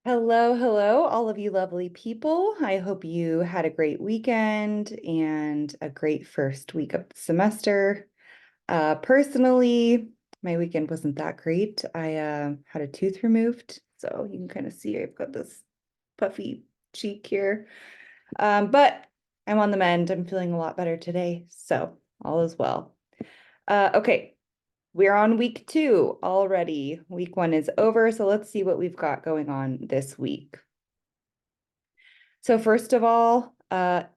Hello, hello, all of you lovely people. I hope you had a great weekend and a great first week of the semester. Personally, my weekend wasn't that great. I had a tooth removed, so you can kind of see I've got this puffy cheek here. But I'm on the mend. I'm feeling a lot better today, so all is well. Okay, we're on week 2 already. Week 1 is over, so let's see what we've got going on this week. So first of all, the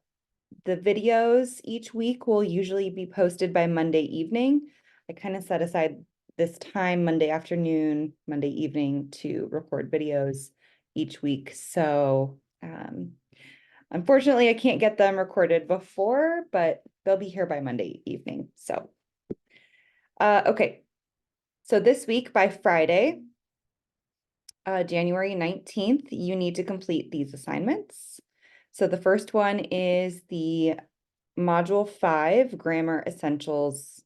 videos each week will usually be posted by Monday evening. I kind of set aside this time, Monday afternoon, Monday evening, to record videos each week. So unfortunately, I can't get them recorded before, but they'll be here by Monday evening. So, okay. So this week by Friday, January 19th, you need to complete these assignments. So the first one is the Module 5 Grammar Essentials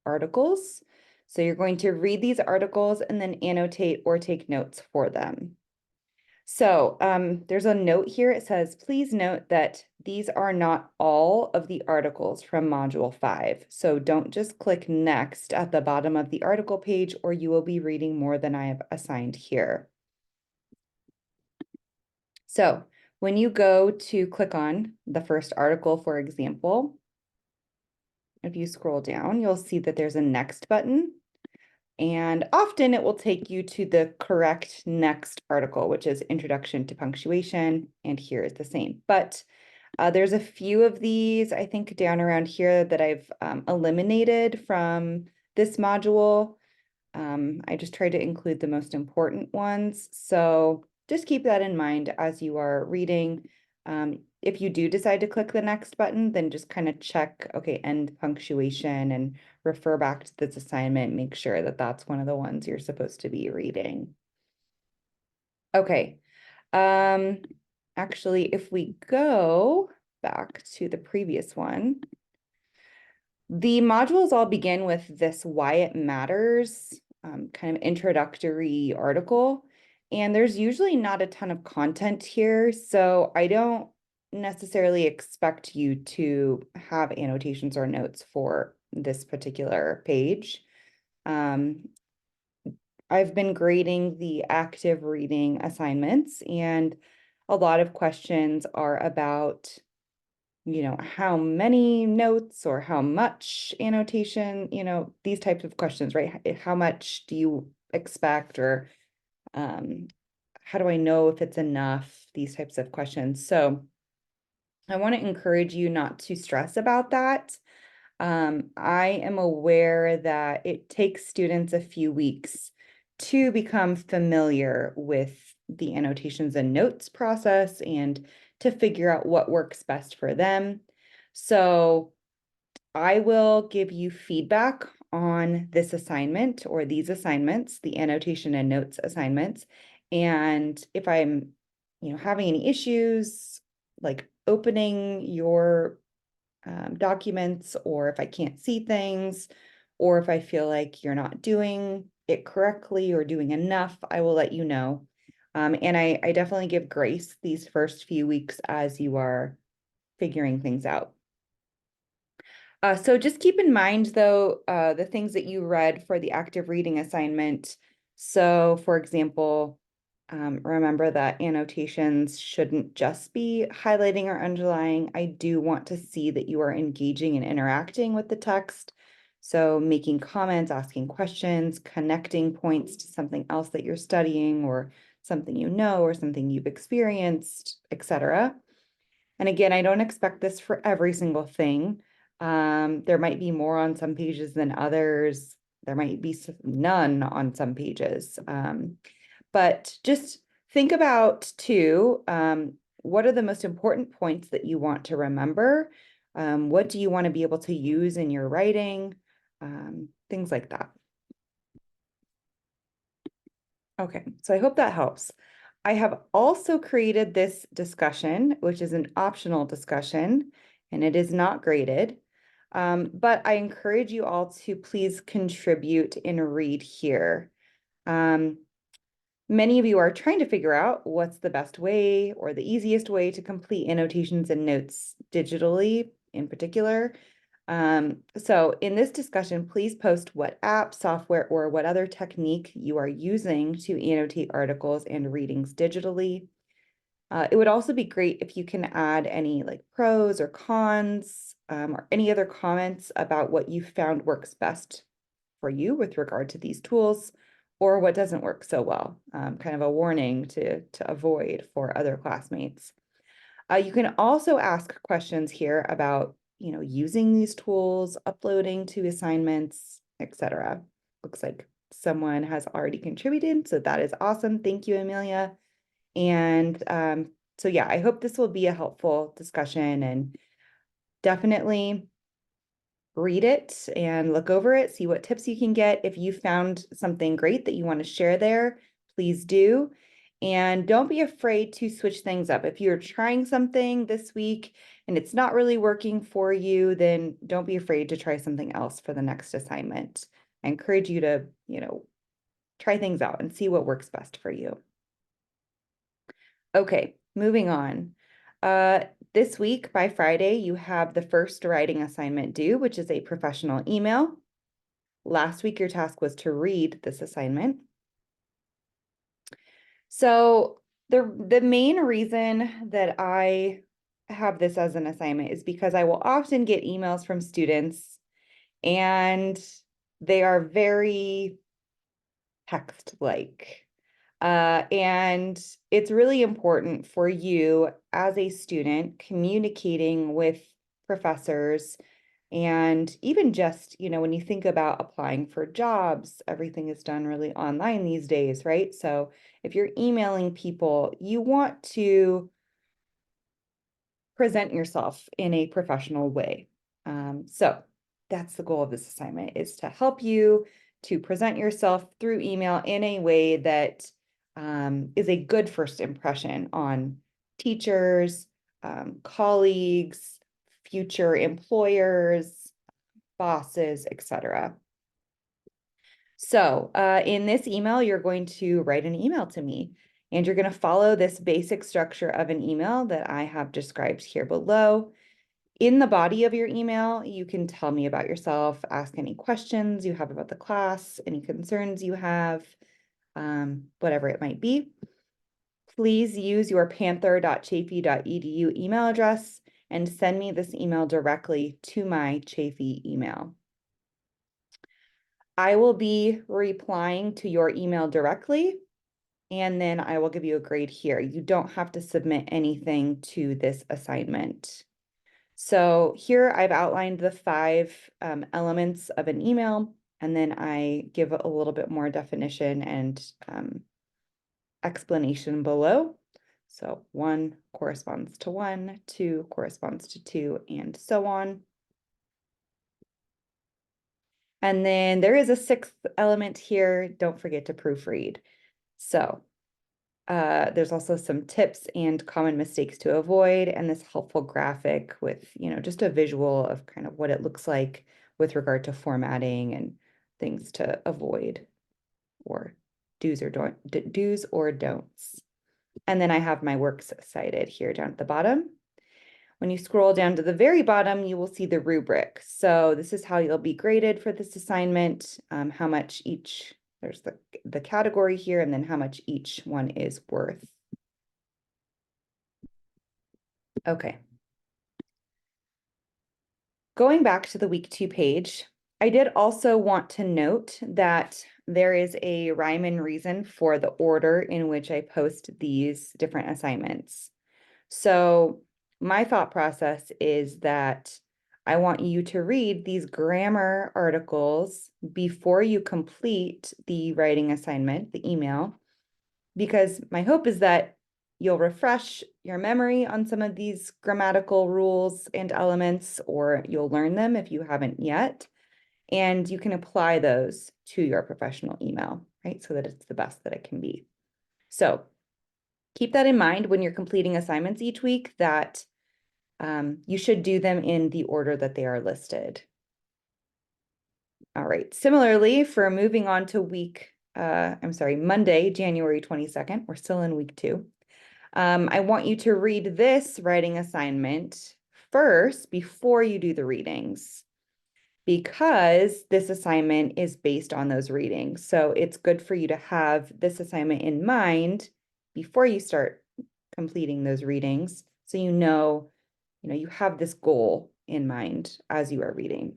articles. So you're going to read these articles and then annotate or take notes for them. So there's a note here. It says, please note that these are not all of the articles from Module 5. So don't just click next at the bottom of the article page, or you will be reading more than I have assigned here. So when you go to click on the first article, for example, if you scroll down, you'll see that there's a next button. And often it will take you to the correct next article, which is Introduction to Punctuation. And here is the same. But there's a few of these, I think, down around here that I've eliminated from this module. I just tried to include the most important ones. So just keep that in mind as you are reading. If you do decide to click the next button, then just kind of check, okay, end punctuation and refer back to this assignment. Make sure that that's one of the ones you're supposed to be reading. Okay. Actually, if we go back to the previous one, the modules all begin with this why it matters kind of introductory article. And there's usually not a ton of content here, so I don't necessarily expect you to have annotations or notes for this particular page. I've been grading the active reading assignments, and a lot of questions are about how many notes or how much annotation, these types of questions, right? How much do you expect, or how do I know if it's enough? These types of questions. So I want to encourage you not to stress about that. I am aware that it takes students a few weeks to become familiar with the annotations and notes process and to figure out what works best for them. So I will give you feedback on this assignment or these assignments, the annotation and notes assignments. And if I'm, having any issues, like opening your documents, or if I can't see things, or if I feel like you're not doing it correctly or doing enough, I will let you know. And I definitely give grace these first few weeks as you are figuring things out. So just keep in mind, though, the things that you read for the active reading assignment. So, for example, remember that annotations shouldn't just be highlighting or underlining. I do want to see that you are engaging and interacting with the text. So making comments, asking questions, connecting points to something else that you're studying, or something you know, or something you've experienced, etc. And again, I don't expect this for every single thing. There might be more on some pages than others. There might be none on some pages. But just think about too, what are the most important points that you want to remember? What do you want to be able to use in your writing? Things like that. Okay, so I hope that helps. I have also created this discussion, which is an optional discussion, and it is not graded. But I encourage you all to please contribute and read here. Many of you are trying to figure out what's the best way or the easiest way to complete annotations and notes digitally in particular. So in this discussion, please post what app, software, or what other technique you are using to annotate articles and readings digitally. It would also be great if you can add any like pros or cons or any other comments about what you found works best for you with regard to these tools or what doesn't work so well, kind of a warning to avoid for other classmates. You can also ask questions here about, using these tools, uploading to assignments, etc. Looks like someone has already contributed, so that is awesome. Thank you, Amelia. And so yeah, I hope this will be a helpful discussion, and definitely read it and look over it, see what tips you can get. If you found something great that you want to share there, please do. And don't be afraid to switch things up. If you're trying something this week and it's not really working for you, then don't be afraid to try something else for the next assignment. I encourage you to, try things out and see what works best for you. Okay, moving on. This week by Friday, you have the first writing assignment due, which is a professional email. Last week, your task was to read this assignment. So the main reason that I have this as an assignment is because I will often get emails from students and they are very text-like. And it's really important for you as a student communicating with professors, and even just, when you think about applying for jobs, everything is done really online these days, right? So if you're emailing people, you want to present yourself in a professional way. So that's the goal of this assignment, is to help you to present yourself through email in a way that is a good first impression on teachers, colleagues, future employers, bosses, etc. So in this email, you're going to write an email to me, and you're going to follow this basic structure of an email that I have described here below. In the body of your email, you can tell me about yourself, ask any questions you have about the class, any concerns you have, whatever it might be. Please use your panther.chaffey.edu email address and send me this email directly to my Chaffey email. I will be replying to your email directly, and then I will give you a grade here. You don't have to submit anything to this assignment. So here I've outlined the 5 elements of an email, and then I give a little bit more definition and explanation below. So 1 corresponds to 1, 2 corresponds to 2, and so on. And then there is a 6th element here. Don't forget to proofread. So there's also some tips and common mistakes to avoid, and this helpful graphic with, just a visual of kind of what it looks like with regard to formatting and things to avoid, or do's or don'ts. And then I have my works cited here down at the bottom. When you scroll down to the very bottom, you will see the rubric. So this is how you'll be graded for this assignment, how much each, there's the category here, and then how much each one is worth. Okay. Going back to the week 2 page, I did also want to note that there is a rhyme and reason for the order in which I post these different assignments. So my thought process is that I want you to read these grammar articles before you complete the writing assignment, the email, because my hope is that you'll refresh your memory on some of these grammatical rules and elements, or you'll learn them if you haven't yet, and you can apply those to your professional email, right? So that it's the best that it can be. So keep that in mind when you're completing assignments each week, that you should do them in the order that they are listed. All right, similarly, for moving on to week Monday, January 22nd. We're still in week 2. I want you to read this writing assignment first before you do the readings, because this assignment is based on those readings. So it's good for you to have this assignment in mind before you start completing those readings. So you have this goal in mind as you are reading.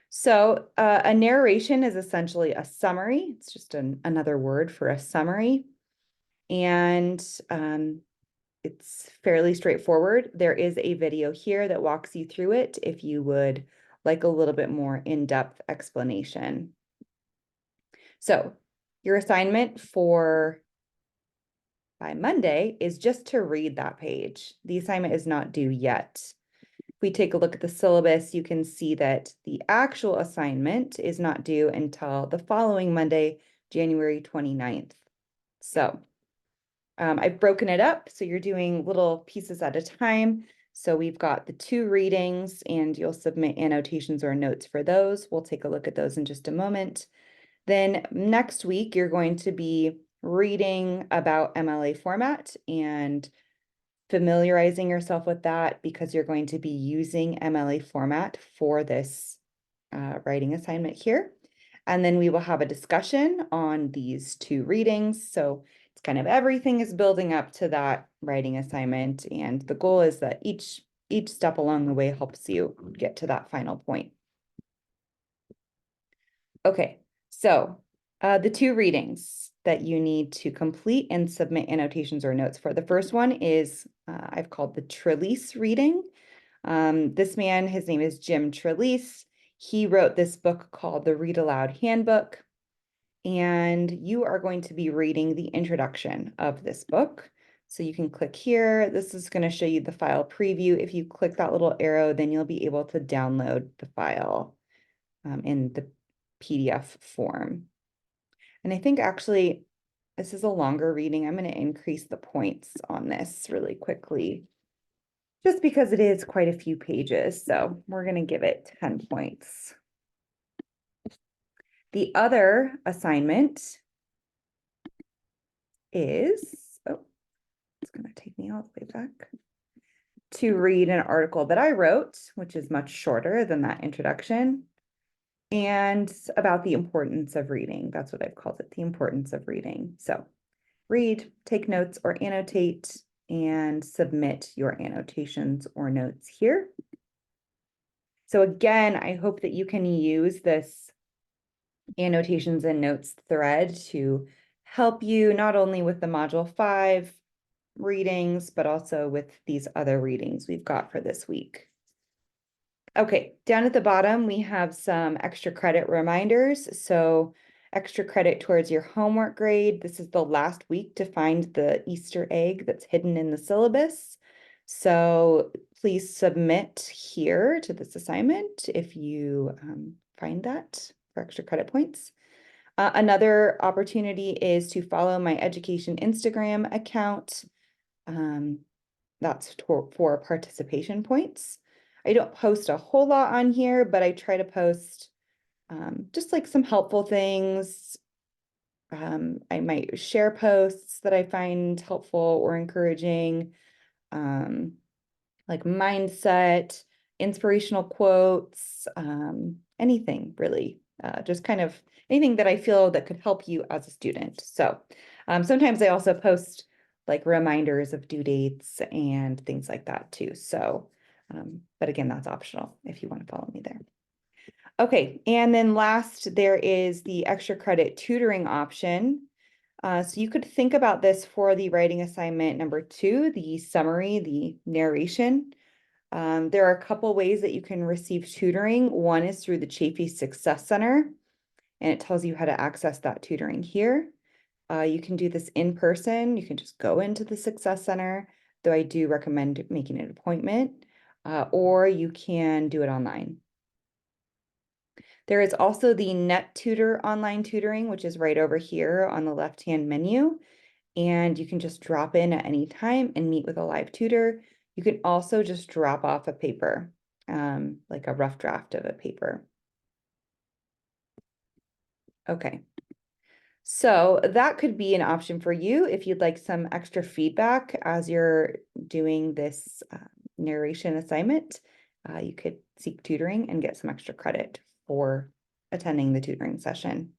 So a narration is essentially a summary. It's just another word for a summary. And it's fairly straightforward. There is a video here that walks you through it if you would like a little bit more in-depth explanation. So your assignment by Monday is just to read that page. The assignment is not due yet. If we take a look at the syllabus, you can see that the actual assignment is not due until the following Monday, January 29th. So I've broken it up, so you're doing little pieces at a time. So we've got the 2 readings, and you'll submit annotations or notes for those. We'll take a look at those in just a moment. Then next week, you're going to be reading about MLA format and familiarizing yourself with that, because you're going to be using MLA format for this writing assignment here. And then we will have a discussion on these 2 readings. So it's kind of everything is building up to that writing assignment. And the goal is that each step along the way helps you get to that final point. Okay, so the 2 readings that you need to complete and submit annotations or notes for. The first one is I've called the Trelease reading. This man, his name is Jim Trelease. He wrote this book called the Read Aloud Handbook, and you are going to be reading the introduction of this book. So you can click here. This is going to show you the file preview. If you click that little arrow, then you'll be able to download the file in the PDF form. And I think actually this is a longer reading. I'm going to increase the points on this really quickly, just because it is quite a few pages. So we're going to give it 10 points. The other assignment is, it's going to take me all the way back, to read an article that I wrote, which is much shorter than that introduction, and about the importance of reading. That's what I've called it, the importance of reading. So read, take notes or annotate, and submit your annotations or notes here. So again, I hope that you can use this annotations and notes thread to help you not only with the Module 5 readings, but also with these other readings we've got for this week. Okay, down at the bottom, we have some extra credit reminders. So extra credit towards your homework grade. This is the last week to find the Easter egg that's hidden in the syllabus. So please submit here to this assignment if you find that for extra credit points. Another opportunity is to follow my education Instagram account. That's for participation points. I don't post a whole lot on here, but I try to post just like some helpful things. I might share posts that I find helpful or encouraging, like mindset, inspirational quotes, anything really, just kind of anything that I feel that could help you as a student. So sometimes I also post like reminders of due dates and things like that too. So, but again, that's optional if you want to follow me there. Okay, and then last, there is the extra credit tutoring option. So you could think about this for the writing assignment number 2, the summary, the narration. There are a couple ways that you can receive tutoring. One is through the Chafee Success Center, and it tells you how to access that tutoring here. You can do this in person. You can just go into the Success Center, though I do recommend making an appointment, or you can do it online. There is also the NetTutor online tutoring, which is right over here on the left-hand menu. And you can just drop in at any time and meet with a live tutor. You can also just drop off a paper, like a rough draft of a paper. Okay, So that could be an option for you if you'd like some extra feedback as you're doing this narration assignment. You could seek tutoring and get some extra credit for attending the tutoring session.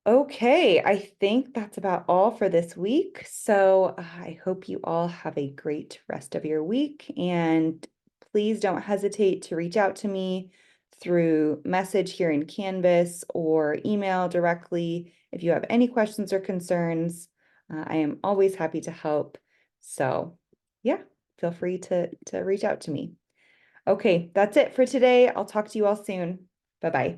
Okay, I think that's about all for this week. So I hope you all have a great rest of your week, and please don't hesitate to reach out to me through message here in Canvas or email directly if you have any questions or concerns. I am always happy to help. So yeah, feel free to reach out to me. Okay, that's it for today. I'll talk to you all soon. Bye-bye.